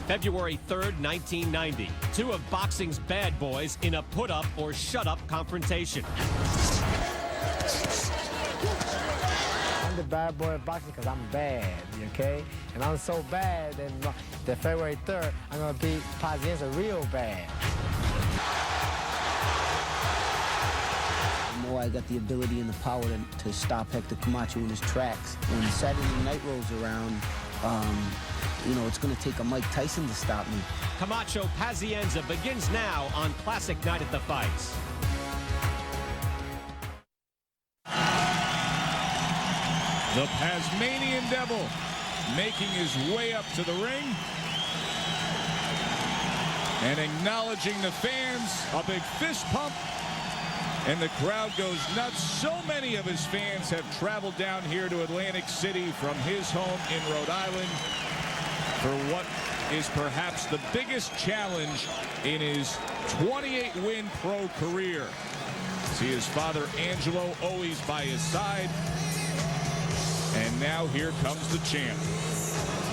February 3rd, 1990. Two of boxing's bad boys in a put-up or shut-up confrontation. I'm the bad boy of boxing because I'm bad, okay? And I'm so bad that February 3rd, I'm going to beat Pazienza real bad. I got the ability and the power to stop Hector Camacho in his tracks. When Saturday night rolls around, you know, it's going to take a Mike Tyson to stop me. Camacho Pazienza begins now on Classic Night at the Fights. The Tasmanian Devil making his way up to the ring and acknowledging the fans. A big fist pump. And the crowd goes nuts. So many of his fans have traveled down here to Atlantic City from his home in Rhode Island for what is perhaps the biggest challenge in his 28-win pro career. See his father Angelo always by his side. And now here comes the champ,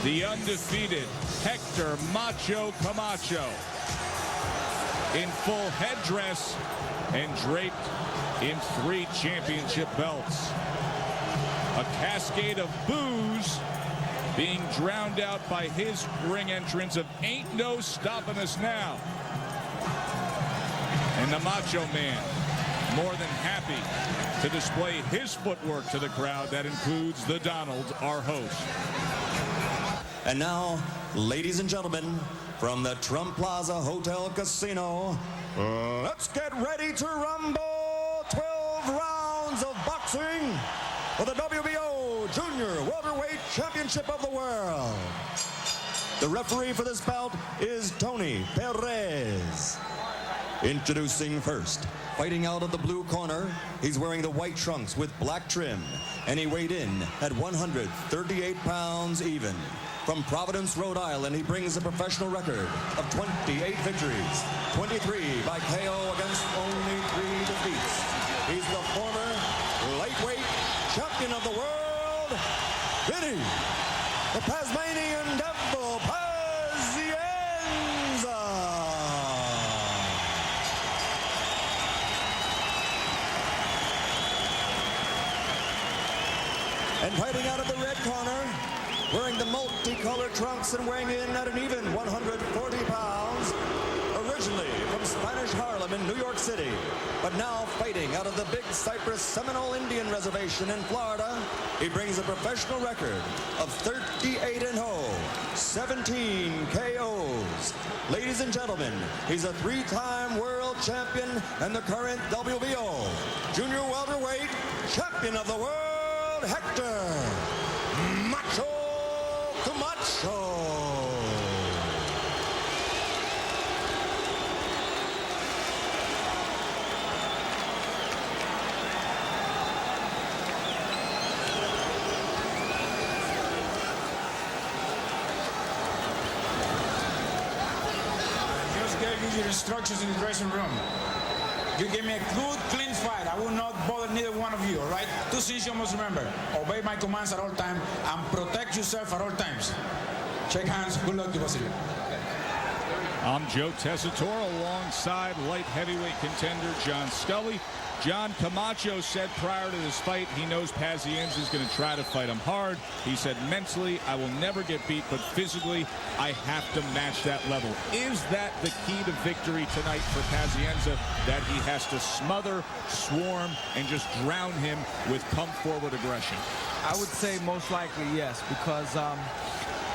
the undefeated Hector Macho Camacho, in full headdress and draped in 3 championship belts. A cascade of boos being drowned out by his ring entrance of "Ain't No Stopping Us Now." And the Macho Man, more than happy to display his footwork to the crowd. That includes the Donald, our host. And now, ladies and gentlemen, from the Trump Plaza Hotel Casino, let's get ready to rumble. 12 rounds of boxing for the WBO Junior Welterweight Championship of the World. The referee for this bout is Tony Perez. Introducing first, fighting out of the blue corner, he's wearing the white trunks with black trim, and he weighed in at 138 pounds even. From Providence, Rhode Island, he brings a professional record of 28 victories, 23 by KO against only 3 defeats. He's the former lightweight champion of the world, Vinny, the Tasmanian Devil, Pazienza. And fighting out of the red corner, wearing the multicolored trunks and weighing in at an even 140 pounds, originally from Spanish Harlem in New York City, but now fighting out of the Big Cypress Seminole Indian Reservation in Florida, he brings a professional record of 38-0, 17 KOs. Ladies and gentlemen, he's a 3-time world champion and the current WBO Junior Welterweight Champion of the World, Hector Macho Camacho. Just gave you your instructions in the dressing room. You gave me a good, clean fight. I will not bother neither one of you, all right? 2 things you must remember. Obey my commands at all times and protect yourself at all times. Shake hands. Good luck to both of you. I'm Joe Tessitore alongside light heavyweight contender John Scully. John, Camacho said prior to this fight he knows Pazienza is going to try to fight him hard. He said mentally, I will never get beat, but physically, I have to match that level. Is that the key to victory tonight for Pazienza, that he has to smother, swarm, and just drown him with pump-forward aggression? I would say most likely yes, because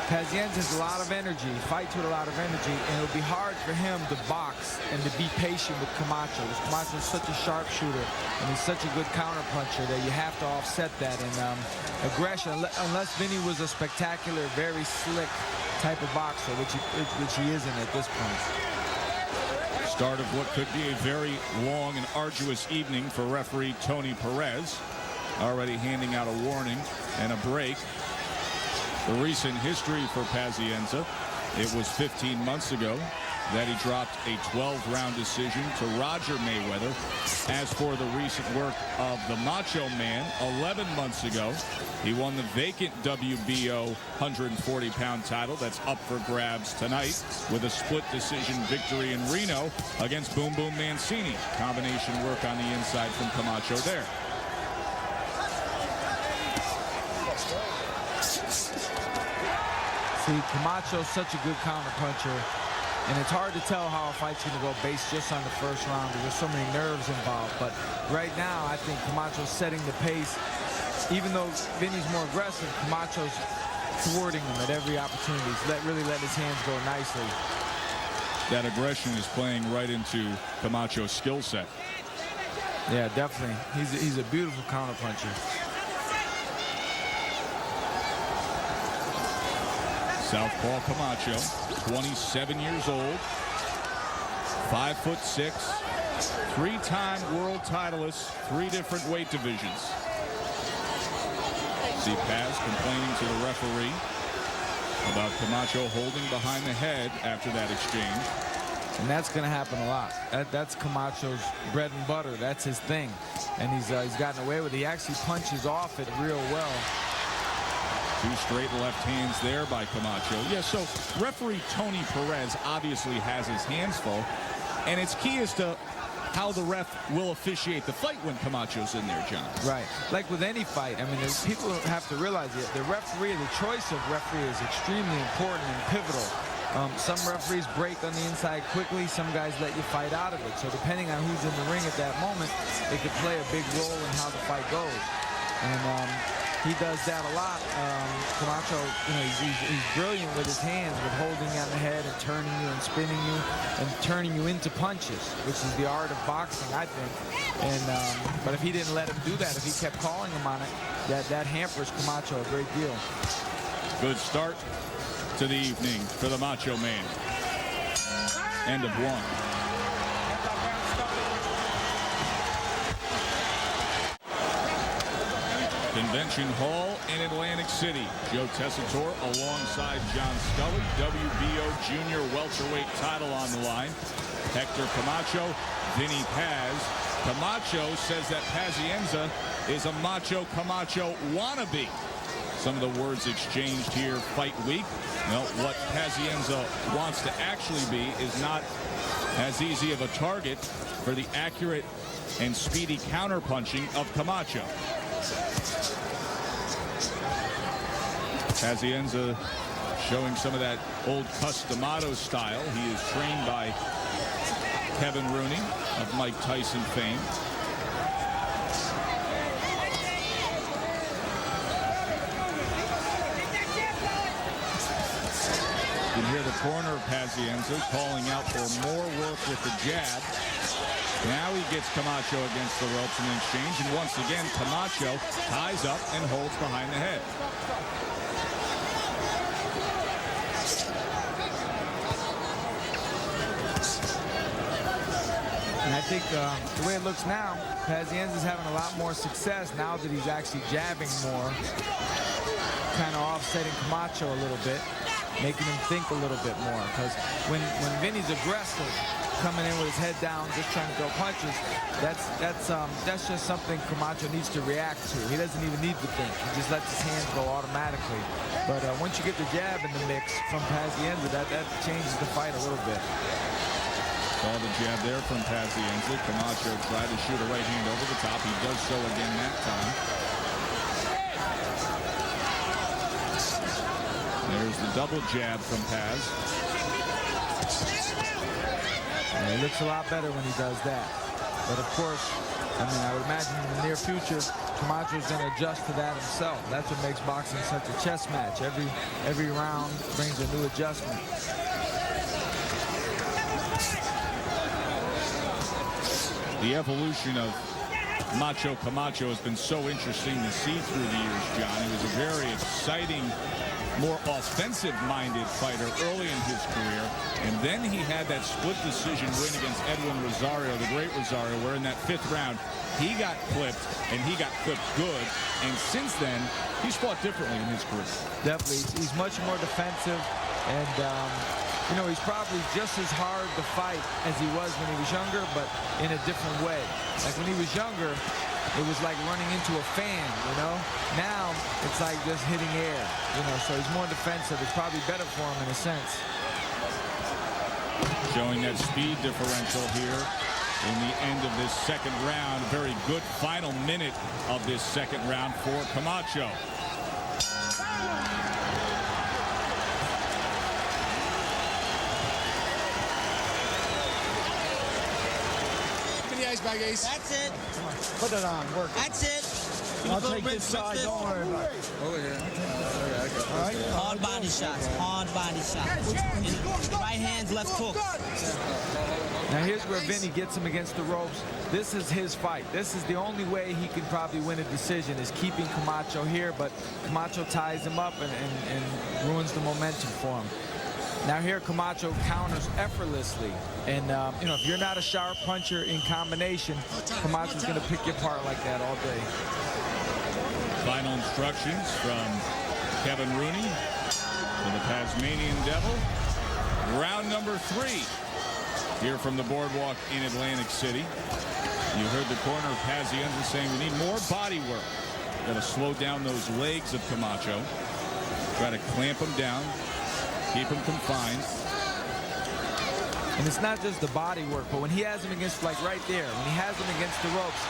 Pazienza has a lot of energy, fights with a lot of energy, and it'll be hard for him to box and to be patient with Camacho. Camacho is such a sharpshooter, and he's such a good counterpuncher that you have to offset that. And aggression, unless Vinny was a spectacular, very slick type of boxer, which he isn't at this point. Start of what could be a very long and arduous evening for referee Tony Perez, already handing out a warning and a break. The recent history for Pazienza, it was 15 months ago that he dropped a 12-round decision to Roger Mayweather. As for the recent work of the Macho Man, 11 months ago, he won the vacant WBO 140-pound title. That's up for grabs tonight with a split decision victory in Reno against Boom Boom Mancini. Combination work on the inside from Camacho there. See, Camacho's such a good counterpuncher, and it's hard to tell how a fight's going to go based just on the first round because there's so many nerves involved. But right now, I think Camacho's setting the pace. Even though Vinny's more aggressive, Camacho's thwarting him at every opportunity. He's really letting his hands go nicely. That aggression is playing right into Camacho's skill set. Yeah, definitely. He's a beautiful counterpuncher. Southpaw Camacho, 27 years old, 5'6", three-time world titleist, 3 different weight divisions. See Paz complaining to the referee about Camacho holding behind the head after that exchange. And that's going to happen a lot. That's Camacho's bread and butter. That's his thing. And he's gotten away with it. He actually punches off it real well. 2 straight left hands there by Camacho. Yeah, so referee Tony Perez obviously has his hands full. And it's key as to how the ref will officiate the fight when Camacho's in there, John. Right. Like with any fight, I mean, people have to realize it. The referee, the choice of referee is extremely important and pivotal. Some referees break on the inside quickly. Some guys let you fight out of it. So depending on who's in the ring at that moment, it could play a big role in how the fight goes. And he does that a lot. Camacho, you know, he's brilliant with his hands, with holding on the head and turning you and spinning you and turning you into punches, which is the art of boxing, I think. And but if he didn't let him do that, if he kept calling him on it, that hampers Camacho a great deal. Good start to the evening for the Macho Man. End of 1. Convention Hall in Atlantic City. Joe Tessitore alongside John Scully. WBO junior welterweight title on the line. Hector Camacho, Vinny Paz. Camacho says that Pazienza is a Macho Camacho wannabe. Some of the words exchanged here fight week. Well, what Pazienza wants to actually be is not as easy of a target for the accurate and speedy counterpunching of Camacho. Pazienza showing some of that old Customado style. He is trained by Kevin Rooney of Mike Tyson fame. You can hear the corner of Pazienza calling out for more work with the jab. Now he gets Camacho against the ropes in an exchange, and once again Camacho ties up and holds behind the head. And I think the way it looks now, Pazienza's having a lot more success now that he's actually jabbing more, kind of offsetting Camacho a little bit, making him think a little bit more. Because when Vinny's aggressive, coming in with his head down, just trying to throw punches, that's just something Camacho needs to react to. He doesn't even need to think. He just lets his hands go automatically. But once you get the jab in the mix from Pazienza, that changes the fight a little bit. Saw the jab there from Pazienza. Camacho tried to shoot a right hand over the top. He does so again that time. There's the double jab from Paz. Yeah, he looks a lot better when he does that. But of course, I mean, I would imagine in the near future, Camacho's going to adjust to that himself. That's what makes boxing such a chess match. Every round brings a new adjustment. The evolution of Macho Camacho has been so interesting to see through the years, John. He was a very exciting, more offensive-minded fighter early in his career, and then he had that split decision win against Edwin Rosario, the great Rosario, where in that 5th round, he got clipped, and he got clipped good, and since then, he's fought differently in his career. Definitely. He's much more defensive, and you know, he's probably just as hard to fight as he was when he was younger, but in a different way. Like when he was younger, it was like running into a fan, you know? Now, it's like just hitting air, you know, so he's more defensive. It's probably better for him in a sense. Showing that speed differential here in the end of this second round. Very good final minute of this second round for Camacho. That's it. Put it on. Work. That's it. I'll take this side. Don't worry about it. Over here. All right. Hard body shots. Hard body shots. Right hands, left hook. Now here's where Vinny gets him against the ropes. This is his fight. This is the only way he can probably win a decision, is keeping Camacho here, but Camacho ties him up and ruins the momentum for him. Now here Camacho counters effortlessly, and you know, if you're not a sharp puncher in combination, Camacho's going to pick you apart like that all day. Final instructions from Kevin Rooney for the Tasmanian Devil. Round number 3 here from the boardwalk in Atlantic City. You heard the corner of Pazienza saying we need more body work. Got to slow down those legs of Camacho. Try to clamp him down. Keep him confined. And it's not just the body work, but when he has him against, like right there, when he has him against the ropes,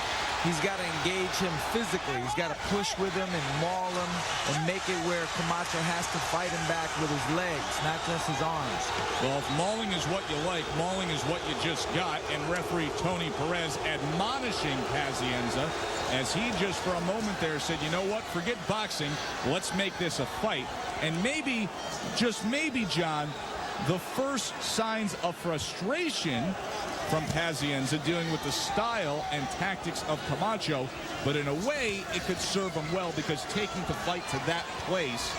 he's got to engage him physically. He's got to push with him and maul him and make it where Camacho has to fight him back with his legs, not just his arms. Well, if mauling is what you like, mauling is what you just got. And referee Tony Perez admonishing Pazienza as he just for a moment there said, you know what, forget boxing, let's make this a fight. And maybe, just maybe, John, the first signs of frustration from Pazienza dealing with the style and tactics of Camacho, but in a way it could serve him well because taking the fight to that place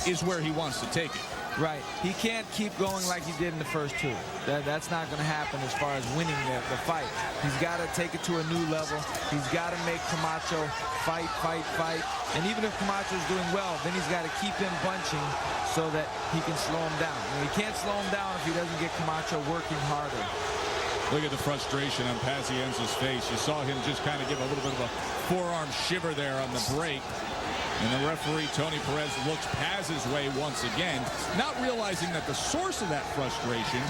is where he wants to take it. Right. He can't keep going like he did in the first 2. That's not going to happen as far as winning the fight. He's got to take it to a new level. He's got to make Camacho fight. And even if Camacho's doing well, then he's got to keep him bunching so that he can slow him down. And he can't slow him down if he doesn't get Camacho working harder. Look at the frustration on Pazienza's face. You saw him just kind of give a little bit of a forearm shiver there on the break. And the referee, Tony Perez, looks Paz's way once again, not realizing that the source of that frustration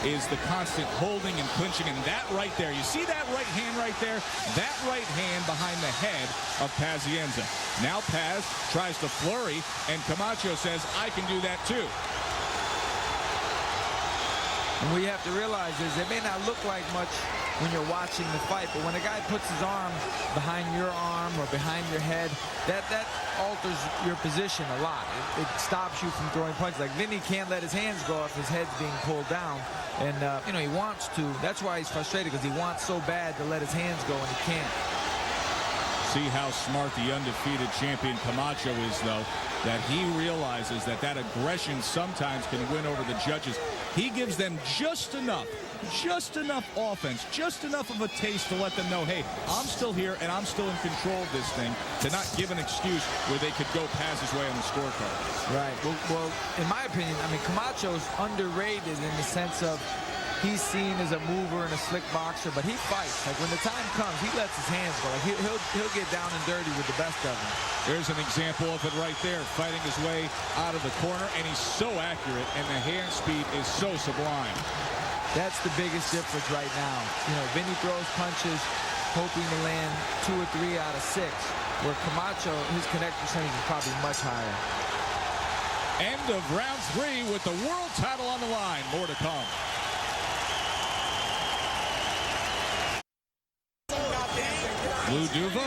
is the constant holding and clinching. And that right there, you see that right hand right there? That right hand behind the head of Pazienza. Now Paz tries to flurry, and Camacho says, I can do that too. And what you have to realize is it may not look like much when you're watching the fight, but when a guy puts his arm behind your arm or behind your head, that alters your position a lot. It stops you from throwing punches. Like Vinny can't let his hands go if his head's being pulled down, and you know, he wants to. That's why he's frustrated, because he wants so bad to let his hands go and he can't. See how smart the undefeated champion Camacho is, though, that he realizes that aggression sometimes can win over the judges. He gives them just enough offense, just enough of a taste to let them know, hey, I'm still here and I'm still in control of this thing, to not give an excuse where they could go Paz's way on the scorecard. Right. Well, in my opinion, I mean, Camacho's underrated in the sense of he's seen as a mover and a slick boxer, but he fights. Like when the time comes, he lets his hands go. Like he'll get down and dirty with the best of them. There's an example of it right there, fighting his way out of the corner, and he's so accurate, and the hand speed is so sublime. That's the biggest difference right now. You know, Vinny throws punches hoping to land 2 or 3 out of 6, where Camacho, his connect percentage is probably much higher. End of round 3 with the world title on the line. More to come. Blue Duva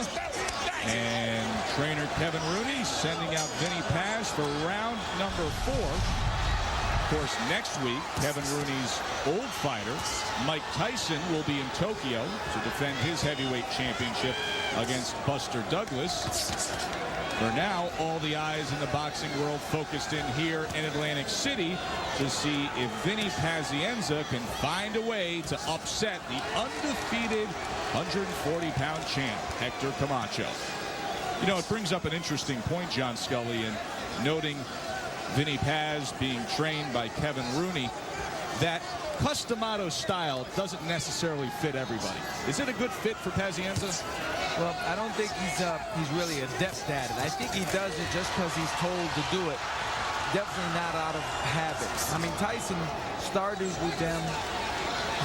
and trainer Kevin Rooney sending out Vinny Paz for round number 4. Of course, next week, Kevin Rooney's old fighter, Mike Tyson, will be in Tokyo to defend his heavyweight championship against Buster Douglas. For now, all the eyes in the boxing world focused in here in Atlantic City to see if Vinny Pazienza can find a way to upset the undefeated 140-pound champ, Hector Camacho. You know, it brings up an interesting point, John Scully, in noting Vinny Paz being trained by Kevin Rooney. That Customado style doesn't necessarily fit everybody. Is it a good fit for Pazienza? Well, I don't think he's really adept at it. I think he does it just because he's told to do it. Definitely not out of habit. I mean, Tyson started with them,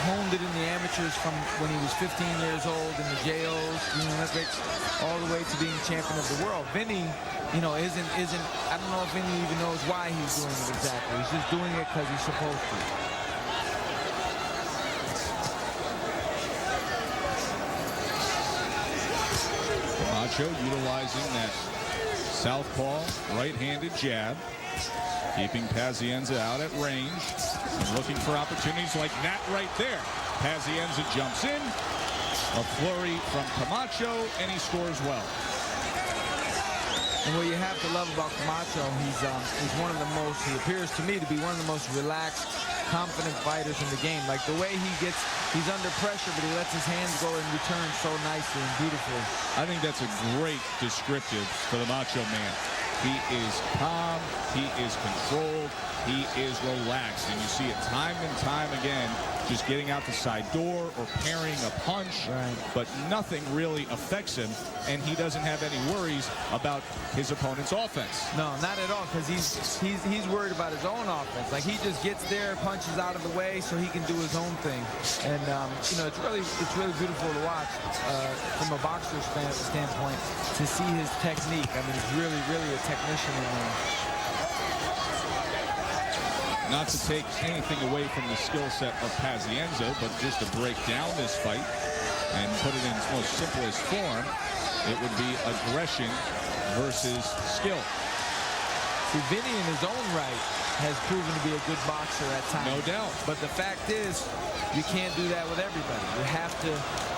honed it in the amateurs from when he was 15 years old in the JOs, the Olympics, all the way to being champion of the world. Vinny, you know, isn't. I don't know if Vinny even knows why he's doing it exactly. He's just doing it because he's supposed to. Camacho utilizing that southpaw right-handed jab, keeping Pazienza out at range, and looking for opportunities like that right there. Pazienza jumps in, a flurry from Camacho, and he scores well. And what you have to love about Camacho, he's one of the most, he appears to me to be one of the most relaxed, confident fighters in the game. Like the way he's under pressure, but he lets his hands go and return so nicely and beautifully. I think that's a great descriptive for the Macho Man. He is calm, he is controlled, he is relaxed, and you see it time and time again, just getting out the side door or parrying a punch, but nothing really affects him, and he doesn't have any worries about his opponent's offense. No, not at all, because he's worried about his own offense. Like he just gets there, punches out of the way, so he can do his own thing. And you know, it's really beautiful to watch from a boxer's standpoint to see his technique. I mean, he's really a technician in there. Not to take anything away from the skill set of Pazienza, but just to break down this fight and put it in its most simplest form, it would be aggression versus skill. See, Vinny in his own right has proven to be a good boxer at times. No doubt. But the fact is, you can't do that with everybody. You have to,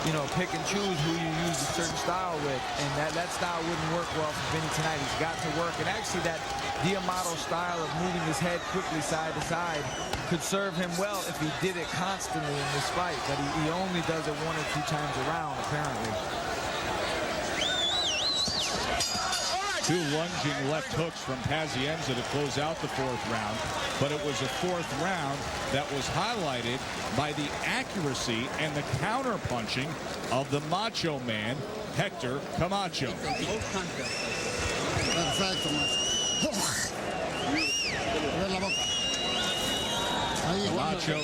you know, pick and choose who you use a certain style with. And that style wouldn't work well for Vinny tonight. He's got to work. And actually, that Diamato style of moving his head quickly side to side could serve him well if he did it constantly in this fight. But he only does it 1 or 2 times around, apparently. 2 lunging left hooks from Pazienza to close out the 4th round, but it was a 4th round that was highlighted by the accuracy and the counter-punching of the Macho Man, Hector Camacho. Camacho,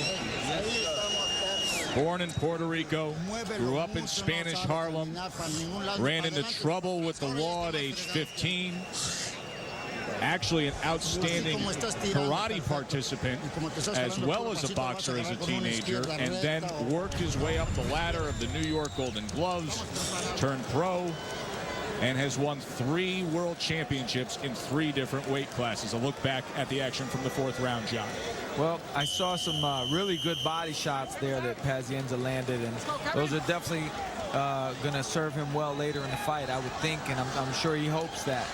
born in Puerto Rico, grew up in Spanish Harlem, ran into trouble with the law at age 15. Actually an outstanding karate participant as well as a boxer as a teenager, and then worked his way up the ladder of the New York Golden Gloves, turned pro, and has won 3 world championships in 3 different weight classes. A look back at the action from the 4th round, John. Well, I saw some really good body shots there that Pazienza landed, and those are definitely going to serve him well later in the fight, I would think, and I'm sure he hopes that.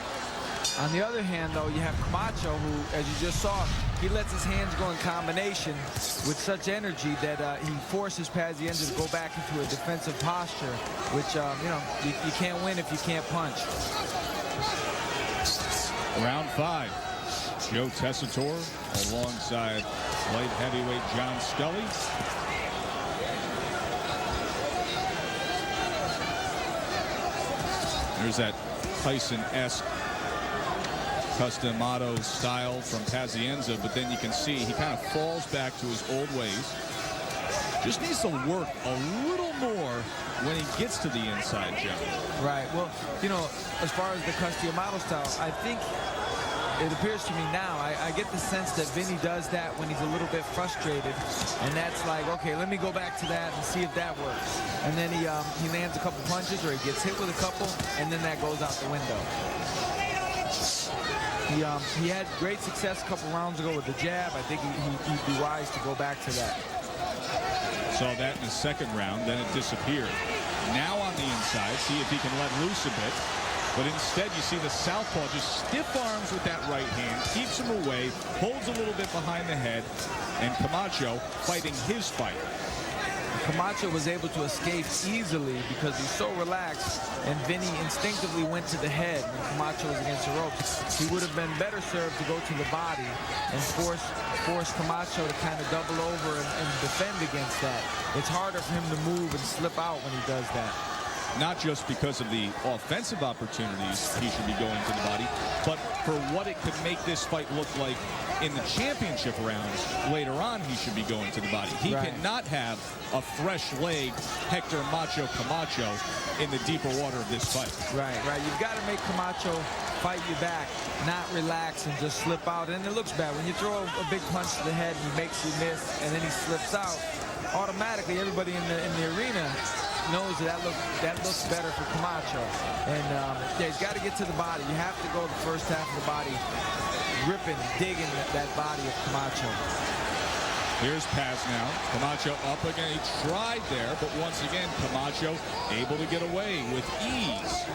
On the other hand, though, you have Camacho, who, as you just saw, he lets his hands go in combination with such energy that he forces Pazienza to go back into a defensive posture, which, you know, you can't win if you can't punch. Round 5. Joe Tessitore alongside light heavyweight John Scully. There's that Tyson-esque Customado style from Pazienza, but then you can see he kind of falls back to his old ways. Just needs to work a little more when he gets to the inside, John. Right. Well, you know, as far as the Customado style, I think it appears to me now, I get the sense that Vinny does that when he's a little bit frustrated, and that's like, okay, let me go back to that and see if that works. And then he lands a couple punches, or he gets hit with a couple, and then that goes out the window. He had great success a couple rounds ago with the jab. I think he'd be wise to go back to that. Saw that in the 2nd round, then it disappeared. Now on the inside, see if he can let loose a bit. But instead, you see the southpaw just stiff arms with that right hand, keeps him away, holds a little bit behind the head, and Camacho fighting his fight. Camacho was able to escape easily because he's so relaxed, and Vinny instinctively went to the head when Camacho was against the ropes. He would have been better served to go to the body and force Camacho to kind of double over and defend against that. It's harder for him to move and slip out when he does that. Not just because of the offensive opportunities he should be going to the body, but for what it could make this fight look like in the championship rounds. Later on, he should be going to the body. He cannot have a fresh leg Hector Macho Camacho in the deeper water of this fight. Right. You've got to make Camacho fight you back, not relax and just slip out. And it looks bad when you throw a big punch to the head and he makes you miss, and then he slips out. Automatically, everybody in the arena knows that looks better for Camacho. And yeah, he's got to get to the body. You have to go the first half of the body, ripping, digging that body of Camacho. Here's Paz now. Camacho up again. He tried there, but once again, Camacho able to get away with ease.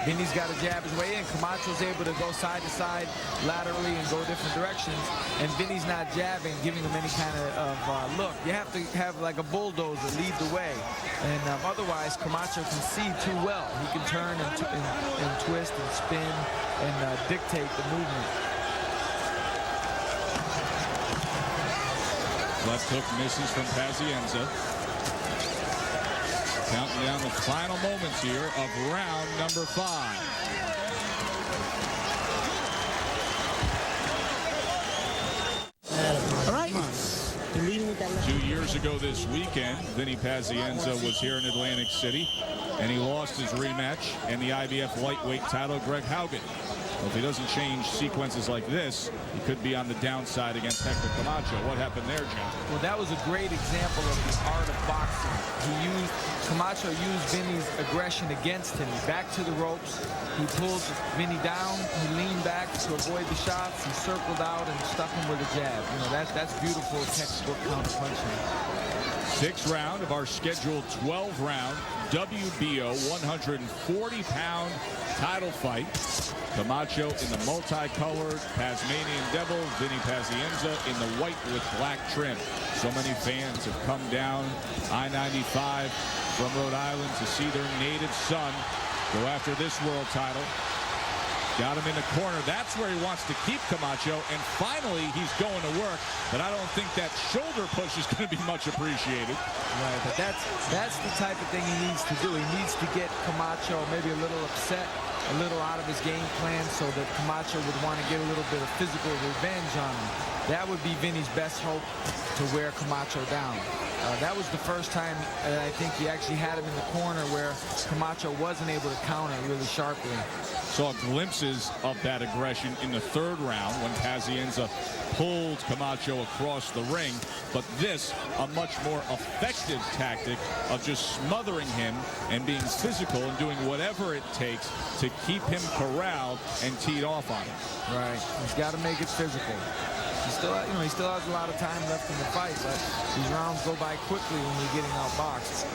Vinny's got to jab his way in. Camacho's able to go side to side laterally and go different directions. And Vinny's not jabbing, giving him any kind of look. You have to have like a bulldozer lead the way. And otherwise, Camacho can see too well. He can turn and twist and spin and dictate the movement. Left hook misses from Pazienza. Counting down the final moments here of round number 5. All right. 2 years ago this weekend, Vinny Pazienza was here in Atlantic City, and he lost his rematch and the IBF lightweight title to Greg Haugen. Well, if he doesn't change sequences like this, he could be on the downside against Hector Camacho. What happened there, Jim? Well, that was a great example of the art of boxing. Camacho used Vinny's aggression against him. He backed to the ropes. He pulled Vinny down. He leaned back to avoid the shots. He circled out and stuck him with a jab. You know, that's beautiful textbook counter-punching. 6th round of our scheduled 12-round WBO 140-pound title fight. Camacho in the multicolored Tasmanian Devil, Vinny Pazienza in the white with black trim. So many fans have come down I-95 from Rhode Island to see their native son go after this world title. Got him in the corner. That's where he wants to keep Camacho, and finally he's going to work, but I don't think that shoulder push is going to be much appreciated. Right, but that's the type of thing he needs to do. He needs to get Camacho maybe a little upset, a little out of his game plan, so that Camacho would want to get a little bit of physical revenge on him. That would be Vinny's best hope to wear Camacho down. That was the first time I think he actually had him in the corner where Camacho wasn't able to counter really sharply. Saw glimpses of that aggression in the 3rd round when Pazienza pulled Camacho across the ring, but this, a much more effective tactic of just smothering him and being physical and doing whatever it takes to keep him corralled and teed off on him. Right, he's got to make it physical. He still has a lot of time left in the fight, but these rounds go by quickly when you're getting outboxed.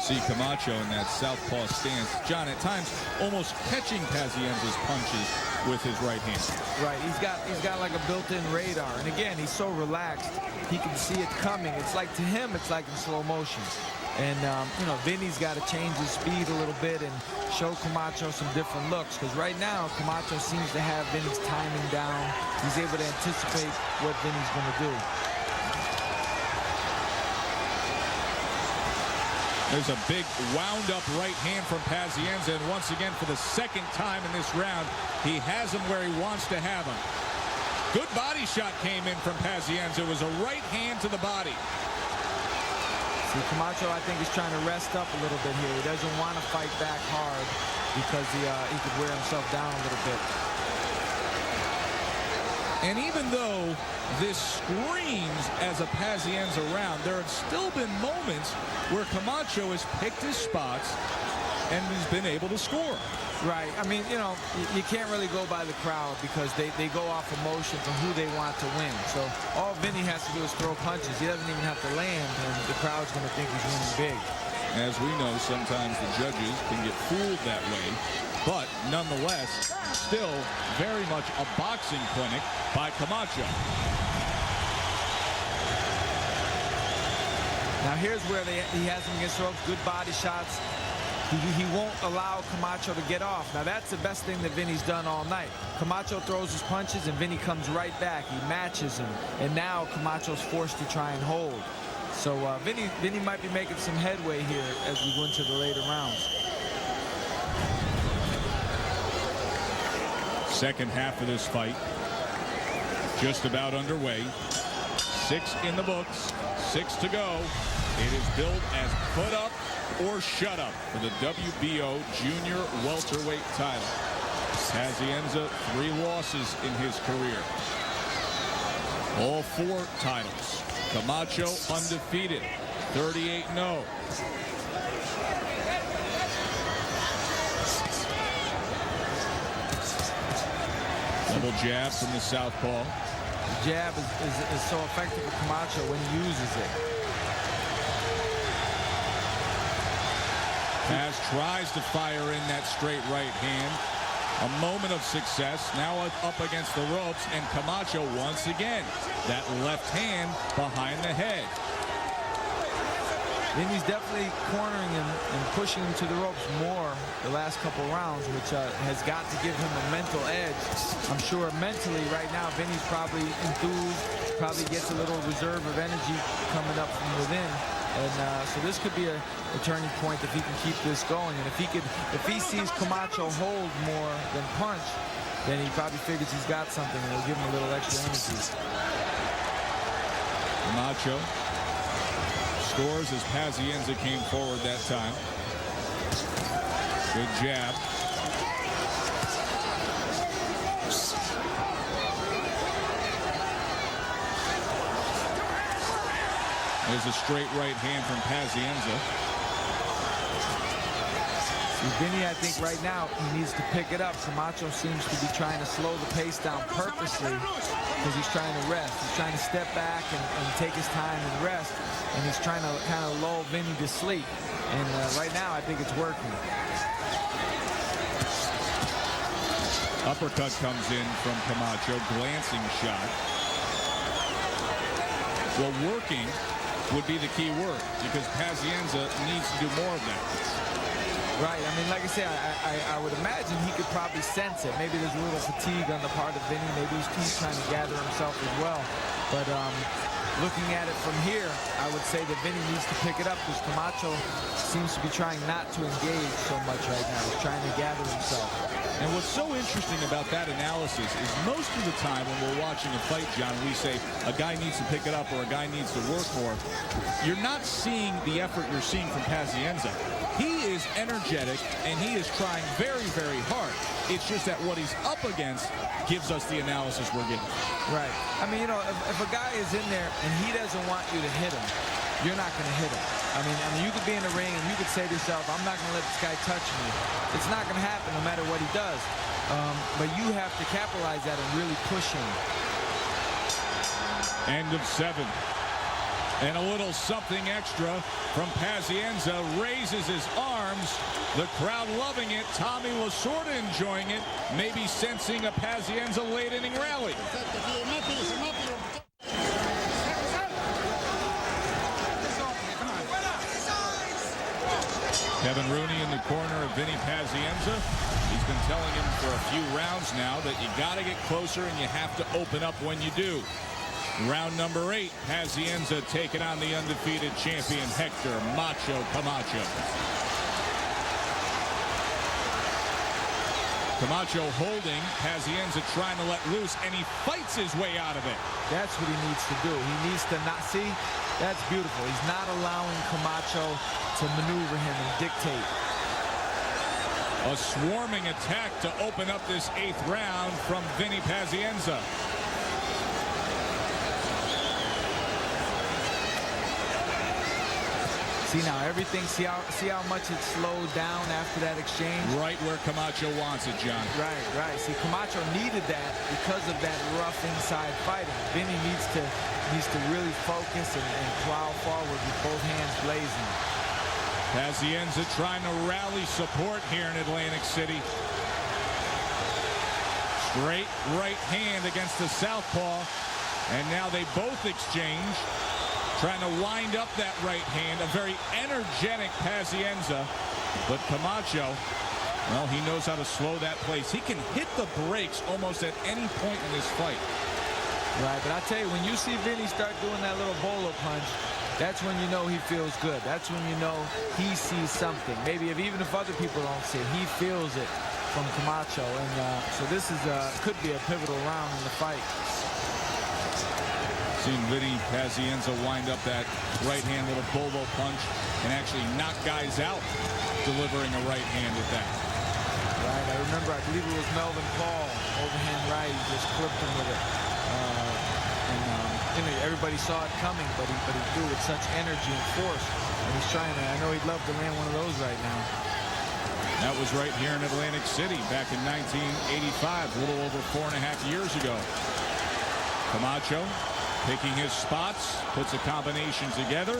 See Camacho in that southpaw stance. John, at times, almost catching Pazienza's punches with his right hand. Right, he's got like a built-in radar, and again, he's so relaxed, he can see it coming. It's like, to him, it's like in slow motion. And, you know, Vinny's got to change his speed a little bit and show Camacho some different looks. Because right now, Camacho seems to have Vinny's timing down. He's able to anticipate what Vinny's going to do. There's a big wound-up right hand from Pazienza. And once again, for the 2nd time in this round, he has him where he wants to have him. Good body shot came in from Pazienza. It was a right hand to the body. See, Camacho, I think, is trying to rest up a little bit here. He doesn't want to fight back hard because he could wear himself down a little bit. And even though this screams as a Pazienza round, there have still been moments where Camacho has picked his spots and has been able to score. Right. I mean, you know, you can't really go by the crowd because they go off emotion from who they want to win. So all Vinny has to do is throw punches. He doesn't even have to land, and the crowd's going to think he's winning big. As we know, sometimes the judges can get fooled that way. But nonetheless, still very much a boxing clinic by Camacho. Now here's where he has him against the ropes. Good body shots. He won't allow Camacho to get off. Now that's the best thing that Vinny's done all night. Camacho throws his punches and Vinny comes right back. He matches him. And now Camacho's forced to try and hold. So Vinny might be making some headway here as we go into the later rounds. Second half of this fight just about underway. 6 in the books, 6 to go. It is billed as put up or shut up for the WBO junior welterweight title. Pazienza, 3 losses in his career. All 4 titles. Camacho undefeated, 38-0. Double jab from the southpaw. The jab is so effective with Camacho when he uses it. Paz tries to fire in that straight right hand. A moment of success, now up against the ropes, and Camacho once again. That left hand behind the head. Vinny's definitely cornering him and pushing him to the ropes more the last couple rounds, which has got to give him a mental edge. I'm sure mentally right now, Vinny's probably enthused, probably gets a little reserve of energy coming up from within. And so this could be a turning point if he can keep this going. And if he sees Camacho hold more than punch, then he probably figures he's got something and it'll give him a little extra energy. Camacho scores as Pazienza came forward that time. Good jab. There's a straight right hand from Pazienza. Vinny, I think right now he needs to pick it up. Camacho seems to be trying to slow the pace down purposely because he's trying to rest. He's trying to step back and take his time and rest. And he's trying to kind of lull Vinny to sleep. And right now I think it's working. Uppercut comes in from Camacho, glancing shot. Well, working would be the key word because Pazienza needs to do more of that. Right. I mean, like I say, I would imagine he could probably sense it. Maybe there's a little fatigue on the part of Vinny. Maybe he's trying to gather himself as well. But looking at it from here, I would say that Vinny needs to pick it up because Camacho seems to be trying not to engage so much right now. He's trying to gather himself. And what's so interesting about that analysis is most of the time when we're watching a fight, John, we say a guy needs to pick it up or a guy needs to work more. You're not seeing the effort you're seeing from Pazienza. He is energetic and he is trying very, very hard. It's just that what he's up against gives us the analysis we're getting. Right. I mean, you know, if a guy is in there and he doesn't want you to hit him, you're not going to hit him. I mean, you could be in the ring and you could say to yourself, I'm not going to let this guy touch me. It's not going to happen no matter what he does. But you have to capitalize that and really push him. End of 7. And a little something extra from Pazienza. Raises his arms. The crowd loving it. Tommy Lasorda enjoying it. Maybe sensing a Pazienza late inning rally. Kevin Rooney in the corner of Vinny Pazienza. He's been telling him for a few rounds now that you got to get closer and you have to open up when you do. Round number 8, Pazienza taking on the undefeated champion Hector Macho Camacho. Camacho holding, Pazienza trying to let loose, and he fights his way out of it. That's what he needs to do. He needs to not see. That's beautiful. He's not allowing Camacho to maneuver him and dictate. A swarming attack to open up this 8th round from Vinny Pazienza. See now everything, see how much it slowed down after that exchange? Right where Camacho wants it, John. Right. See, Camacho needed that because of that rough inside fighting. Vinny needs to really focus and plow forward with both hands blazing. Pazienza trying to rally support here in Atlantic City. Straight right hand against the southpaw. And now they both exchange. trying to wind up that right hand. A very energetic Pazienza. But Camacho, well, he knows how to slow that pace. He can hit the brakes almost at any point in this fight. Right, but I tell you, when you see Vinny start doing that little bolo punch, that's when you know he feels good. That's when you know he sees something. Maybe even if other people don't see it, he feels it from Camacho. And so this is could be a pivotal round in the fight. Seen Vinny Pazienza wind up that right hand little bolo punch and actually knock guys out delivering a right hand at that. Right, I remember, I believe it was Melvin Paul, overhand right, he just clipped him with it. You know, everybody saw it coming, but he threw with such energy and force. And he's trying to, I know he'd love to land one of those right now. That was right here in Atlantic City back in 1985, a little over 4.5 years ago. Camacho picking his spots, puts a combination together,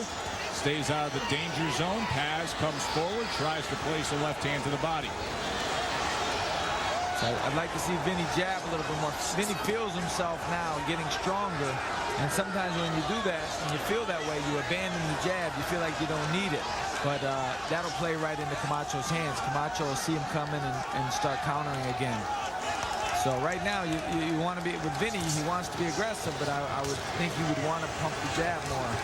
stays out of the danger zone. Paz comes forward, tries to place a left hand to the body. So I'd like to see Vinny jab a little bit more. Vinny feels himself now getting stronger, and sometimes when you do that and you feel that way, you abandon the jab. You feel like you don't need it, but that'll play right into Camacho's hands. Camacho will see him coming and start countering again. So right now, you want to be with Vinny. He wants to be aggressive, but I would think he would want to pump the jab more.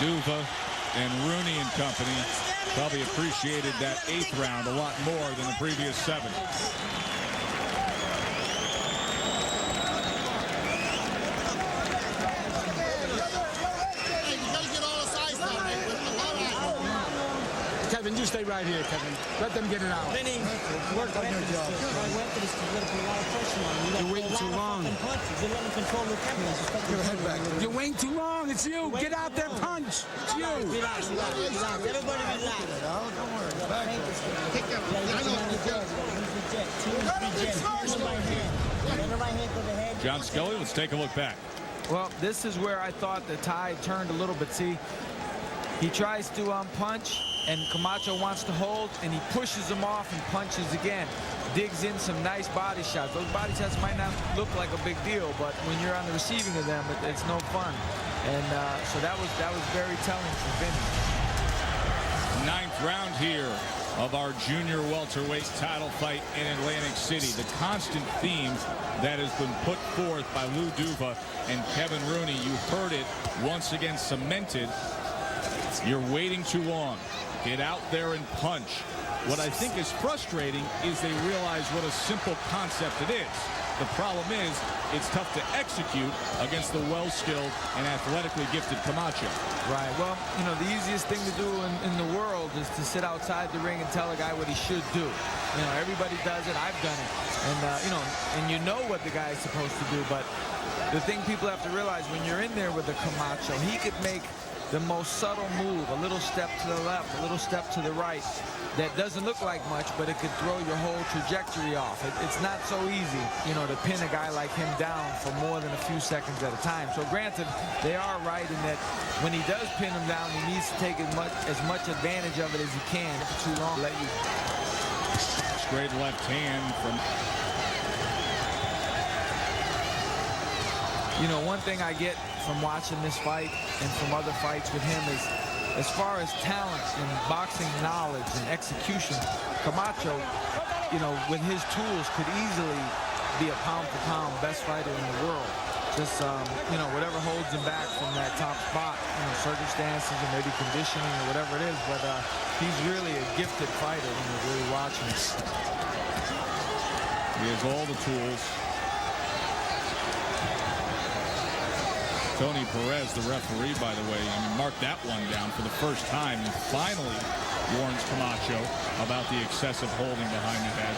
Duva and Rooney and company probably appreciated that 8th round a lot more than the previous 7. Kevin, you stay right here, Kevin. Let them get it out. Vinny, Work on your job. You're waiting too long. You're waiting too long. It's you. Get out there, punch. It's you. Relax. Everybody relax. Don't worry. John Scully, let's take a look back. Well, this is where I thought the tide turned a little bit. See, he tries to punch, and Camacho wants to hold, and he pushes him off and punches again. Digs in some nice body shots. Those body shots might not look like a big deal, but when you're on the receiving of them, it's no fun. And so that was very telling for Vinny. 9th round here of our junior welterweight title fight in Atlantic City. The constant theme that has been put forth by Lou Duva and Kevin Rooney. You heard it once again cemented. You're waiting too long. Get out there and punch. What I think is frustrating is they realize what a simple concept it is. The problem is it's tough to execute against the well-skilled and athletically gifted Camacho. Right. Well, you know, the easiest thing to do in the world is to sit outside the ring and tell a guy what he should do. You know, everybody does it. I've done it. And, you know what the guy is supposed to do. But the thing people have to realize, when you're in there with the Camacho, he could make the most subtle move, a little step to the left, a little step to the right, that doesn't look like much, but it could throw your whole trajectory off. It's not so easy, you know, to pin a guy like him down for more than a few seconds at a time. So granted, they are right in that when he does pin him down, he needs to take as much advantage of it as he can. For too long, let you. Straight left hand from. You know, one thing I get from watching this fight and from other fights with him is, as far as talent and boxing knowledge and execution, Camacho, you know, with his tools could easily be a pound-for-pound best fighter in the world. Just, you know, whatever holds him back from that top spot, you know, circumstances or maybe conditioning or whatever it is, but he's really a gifted fighter when you're really watching him. He has all the tools. Tony Perez, the referee, by the way, marked that one down for the first time. He finally warns Camacho about the excessive holding behind the head.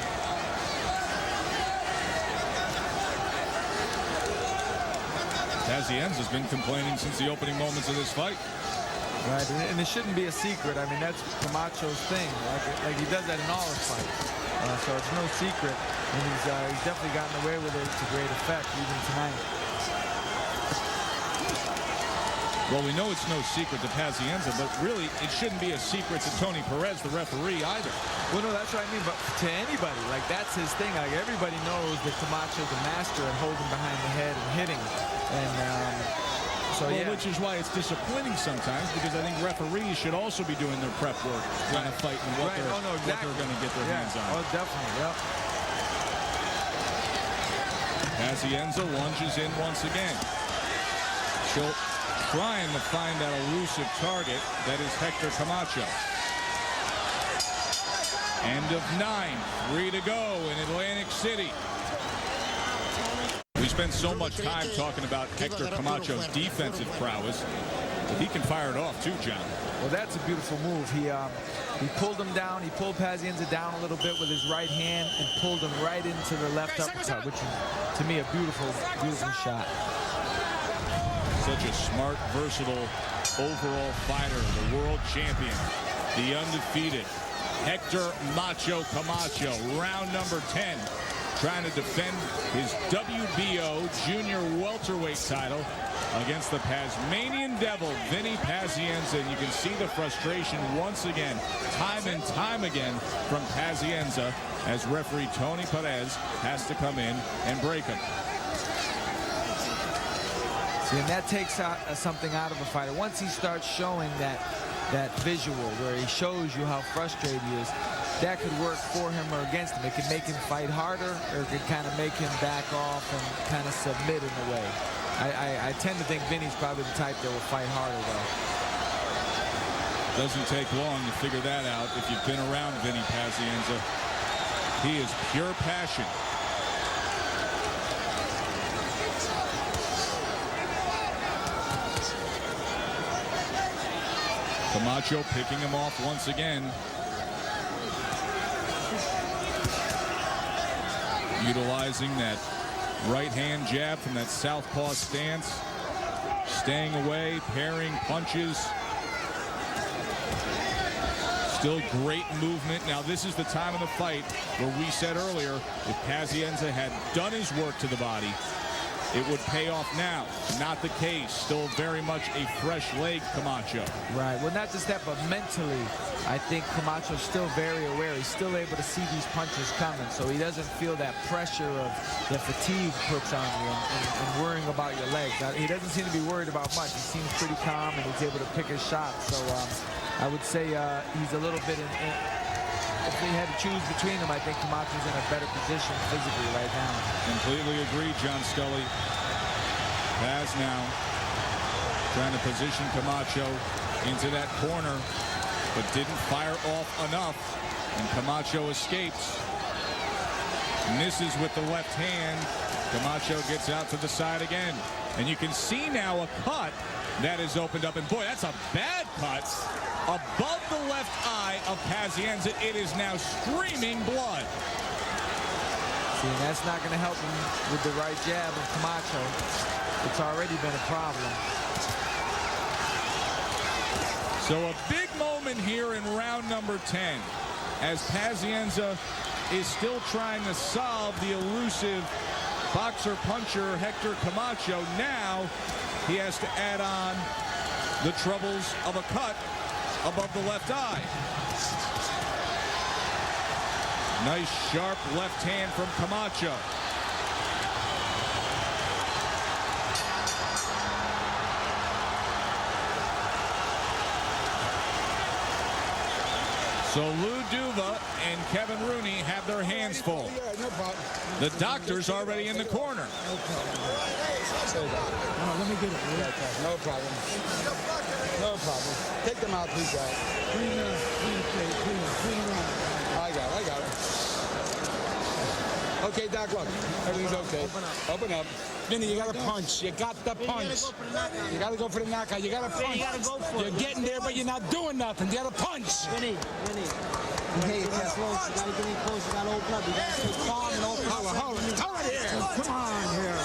Pazienza's been complaining since the opening moments of this fight. Right, and it shouldn't be a secret. I mean, that's Camacho's thing. Like he does that in all his fights. So it's no secret, and he's definitely gotten away with it to great effect even tonight. Well, we know it's no secret to Pazienza, but really it shouldn't be a secret to Tony Perez, the referee, either. Well, no, that's what I mean, but to anybody, like, that's his thing. Like, everybody knows that Camacho's a master at holding behind the head and hitting. And so, well, yeah. which is why it's disappointing sometimes, because I think referees should also be doing their prep work, trying to fight and what they're going to get their hands on. Oh, definitely, yep. Pazienza lunges in once again. She'll trying to find that elusive target that is Hector Camacho. End of 9, 3 to go in Atlantic City. We spend so much time talking about Hector Camacho's defensive prowess, but he can fire it off too, John. Well, that's a beautiful move. He pulled him down. He pulled Pazienza down a little bit with his right hand and pulled him right into the left uppercut, which is, to me, a beautiful, beautiful shot. Such a smart, versatile, overall fighter, the world champion, the undefeated Hector Macho Camacho, round number 10, trying to defend his WBO junior welterweight title against the Tasmanian Devil, Vinny Pazienza. And you can see the frustration once again, time and time again, from Pazienza as referee Tony Perez has to come in and break him. See, and that takes out something out of a fighter. Once he starts showing that visual where he shows you how frustrated he is, that could work for him or against him. It could make him fight harder, or it could kind of make him back off and kind of submit in a way. I tend to think Vinny's probably the type that will fight harder, though. Doesn't take long to figure that out if you've been around Vinny Pazienza. He is pure passion. Camacho picking him off once again. Utilizing that right hand jab from that southpaw stance. Staying away, parrying punches. Still great movement. Now this is the time of the fight where we said earlier, if Pazienza had done his work to the body, it would pay off now. Not the case. Still very much a fresh leg, Camacho. Right. Well, not just that, but mentally, I think Camacho's still very aware. He's still able to see these punches coming, so he doesn't feel that pressure of the fatigue puts on you and worrying about your legs. Now, he doesn't seem to be worried about much. He seems pretty calm, and he's able to pick his shots. So I would say he's a little bit if they had to choose between them, I think Camacho's in a better position physically right now. Completely agree, John Scully. Paz now trying to position Camacho into that corner, but didn't fire off enough, and Camacho escapes. Misses with the left hand. Camacho gets out to the side again. And you can see now a cut that is opened up, and boy, that's a bad cut. Above the left eye of Pazienza, it is now streaming blood. See, and that's not going to help him with the right jab of Camacho. It's already been a problem. So a big moment here in round number 10, as Pazienza is still trying to solve the elusive boxer-puncher Hector Camacho. Now he has to add on the troubles of a cut above the left eye. Nice sharp left hand from Camacho. So Lou Duva and Kevin Rooney have their hands full. No problem. The doctor's already in the corner. No problem. Let me get it. No problem. No problem. Take them out, please, guys. I got it. Okay, Doc, look. Everything's okay. Open up. Vinny, you got to punch. You got to punch. You got to go for the knockout. You got to punch. You got to go for it. You're getting there, but you're not doing nothing. You got to punch. Vinny. Hey, you got close. You got to get in close. You got to open up. You got to stay calm and open up. Hold it here. Come on here.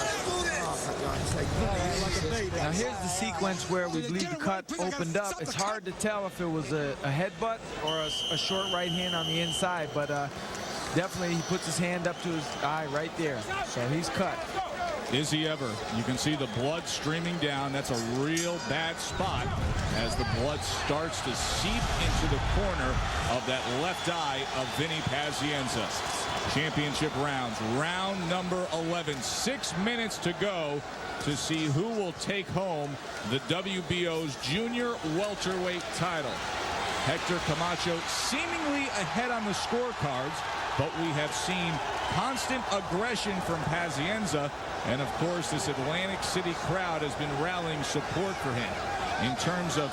Now here's the sequence where we leave the cut opened up. It's hard to tell if it was a headbutt or a short right hand on the inside, but definitely he puts his hand up to his eye right there. So he's cut. Is he ever? You can see the blood streaming down. That's a real bad spot as the blood starts to seep into the corner of that left eye of Vinny Pazienza. Championship rounds, round number 11. 6 minutes to go to see who will take home the WBO's junior welterweight title. Hector Camacho seemingly ahead on the scorecards, but we have seen constant aggression from Pazienza, and of course this Atlantic City crowd has been rallying support for him. In terms of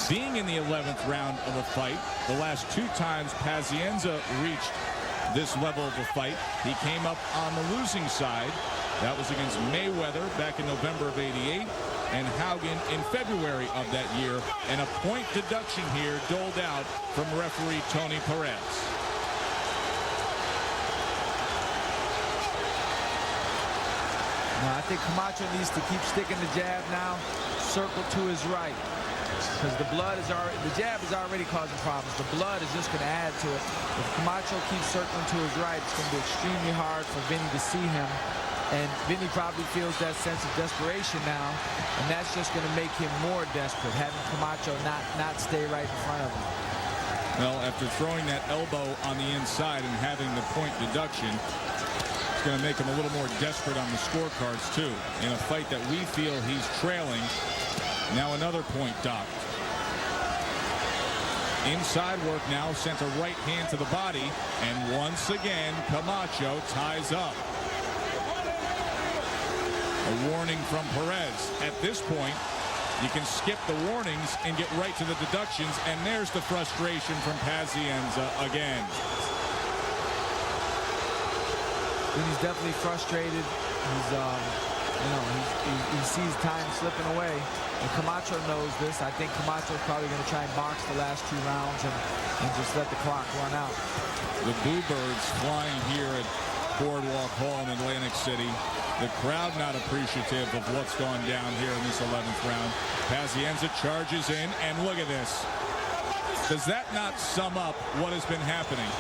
being in the 11th round of a fight, the last 2 times Pazienza reached this level of a fight, he came up on the losing side. That was against Mayweather back in November of '88 and Haugen in February of that year, and a point deduction here doled out from referee Tony Perez. Now, I think Camacho needs to keep sticking the jab now, circle to his right, because the jab is already causing problems. The blood is just going to add to it. If Camacho keeps circling to his right, it's going to be extremely hard for Vinny to see him. And Vinny probably feels that sense of desperation now, and that's just going to make him more desperate, having Camacho not stay right in front of him. Well, after throwing that elbow on the inside and having the point deduction, it's going to make him a little more desperate on the scorecards, too. In a fight that we feel he's trailing, now another point docked. Inside work now, sent a right hand to the body, and once again, Camacho ties up. A warning from Perez. At this point, you can skip the warnings and get right to the deductions, and there's the frustration from Pazienza again. He's definitely frustrated. He's, he sees time slipping away, and Camacho knows this. I think Camacho is probably going to try and box the last 2 rounds and just let the clock run out. The Bluebirds flying here at Boardwalk Hall in Atlantic City. The crowd not appreciative of what's gone down here in this 11th round. Pazienza charges in, and look at this. Does that not sum up what has been happening?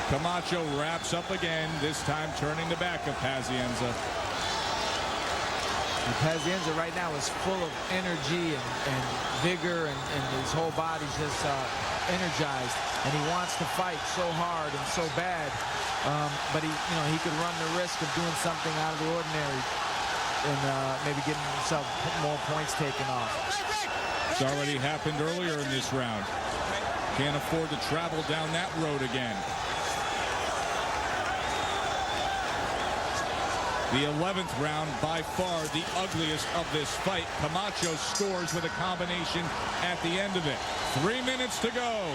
Camacho wraps up again, this time turning the back of Pazienza. And Pazienza right now is full of energy and vigor, and his whole body's just energized, and he wants to fight so hard and so bad. But he could run the risk of doing something out of the ordinary and maybe getting himself more points taken off. It's already happened earlier in this round. Can't afford to travel down that road again. The 11th round, by far the ugliest of this fight. Camacho scores with a combination at the end of it. 3 minutes to go.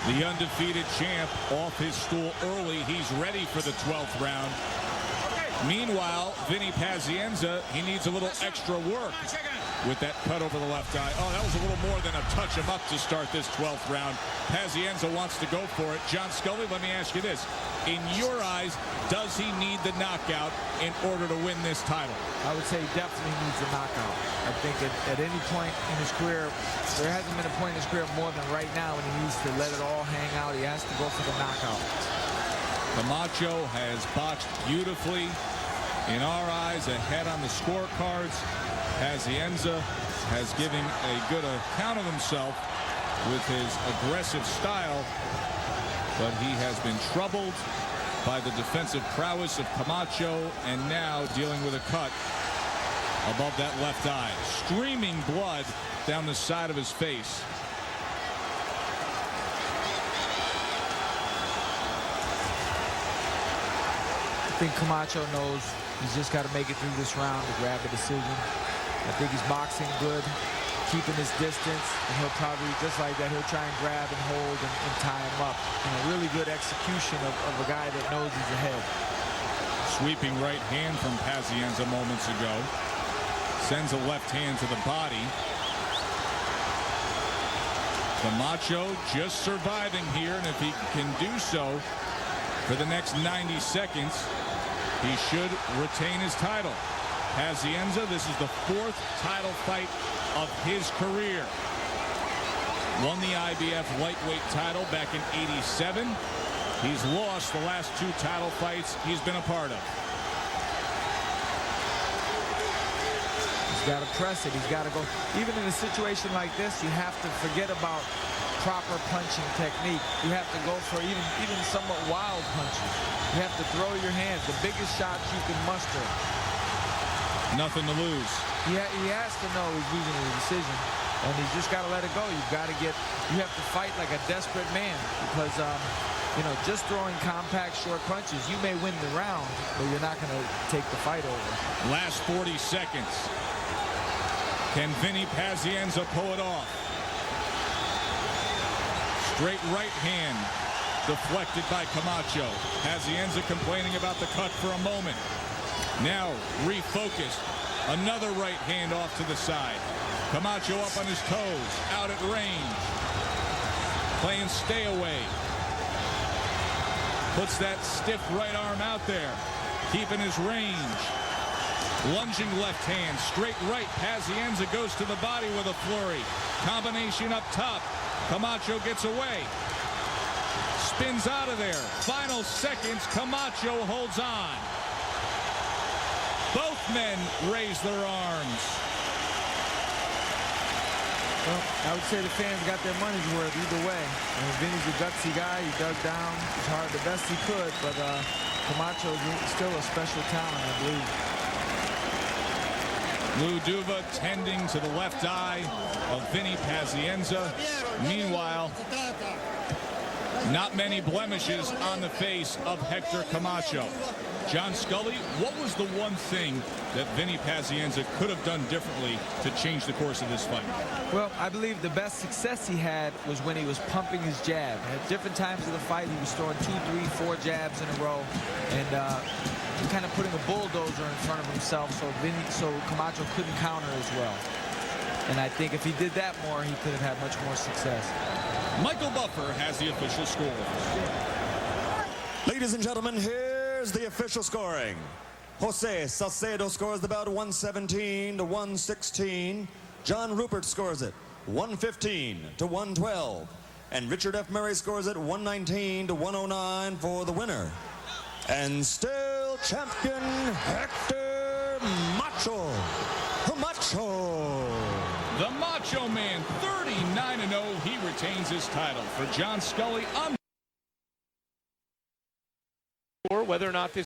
The undefeated champ off his stool early. He's ready for the 12th round. Meanwhile, Vinny Pazienza, he needs a little extra work with that cut over the left eye. Oh, that was a little more than a touch him up to start this 12th round. Pazienza wants to go for it. John Scully, let me ask you this. In your eyes, does he need the knockout in order to win this title? I would say he definitely needs a knockout. I think at any point in his career, there hasn't been a point in his career more than right now when he needs to let it all hang out. He has to go for the knockout. Camacho has boxed beautifully. In our eyes, ahead on the scorecards. Pazienza has given a good account of himself with his aggressive style, but he has been troubled by the defensive prowess of Camacho, and now dealing with a cut above that left eye. Streaming blood down the side of his face. I think Camacho knows he's just got to make it through this round to grab a decision. I think he's boxing good, keeping his distance, and he'll probably, just like that, he'll try and grab and hold and tie him up. Really good execution of a guy that knows he's ahead. Sweeping right hand from Pazienza moments ago. Sends a left hand to the body. Camacho just surviving here, and if he can do so for the next 90 seconds, he should retain his title. Pazienza, this is the 4th title fight of his career. Won the IBF lightweight title back in '87. He's lost the last 2 title fights he's been a part of. He's got to press it. He's got to go. Even in a situation like this, you have to forget about proper punching technique. You have to go for even somewhat wild punches. You have to throw your hands. The biggest shots you can muster. Nothing to lose. He has to know he's losing the decision, and he's just got to let it go. You have to fight like a desperate man, because you know, just throwing compact short punches, you may win the round, but you're not going to take the fight over. Last 40 seconds. Can Vinny Pazienza pull it off? Straight right hand deflected by Camacho. Pazienza complaining about the cut for a moment. Now refocused. Another right hand off to the side. Camacho up on his toes, out at range. Playing stay away. Puts that stiff right arm out there, keeping his range. Lunging left hand, straight right. Pazienza goes to the body with a flurry. Combination up top. Camacho gets away. Spins out of there. Final seconds, Camacho holds on. Both men raise their arms. Well, I would say the fans got their money's worth either way. And Vinny's a gutsy guy. He dug down as hard the best he could, but Camacho's still a special talent, I believe. Lou Duva tending to the left eye of Vinny Pazienza. Meanwhile, not many blemishes on the face of Hector Camacho. John Scully, what was the one thing that Vinny Pazienza could have done differently to change the course of this fight? Well, I believe the best success he had was when he was pumping his jab. At different times of the fight, he was throwing 2, 3, 4 jabs in a row, and kind of putting a bulldozer in front of himself, so Camacho couldn't counter as well. And I think if he did that more, he could have had much more success. Michael Buffer has the official score. Ladies and gentlemen, here's the official scoring. Jose Salcedo scores the bout 117 to 116. John Rupert scores it 115 to 112. And Richard F. Murray scores it 119 to 109 for the winner. And still champion Hector Macho Camacho. The Macho Man, 39-0. He retains his title. For John Scully, whether or not this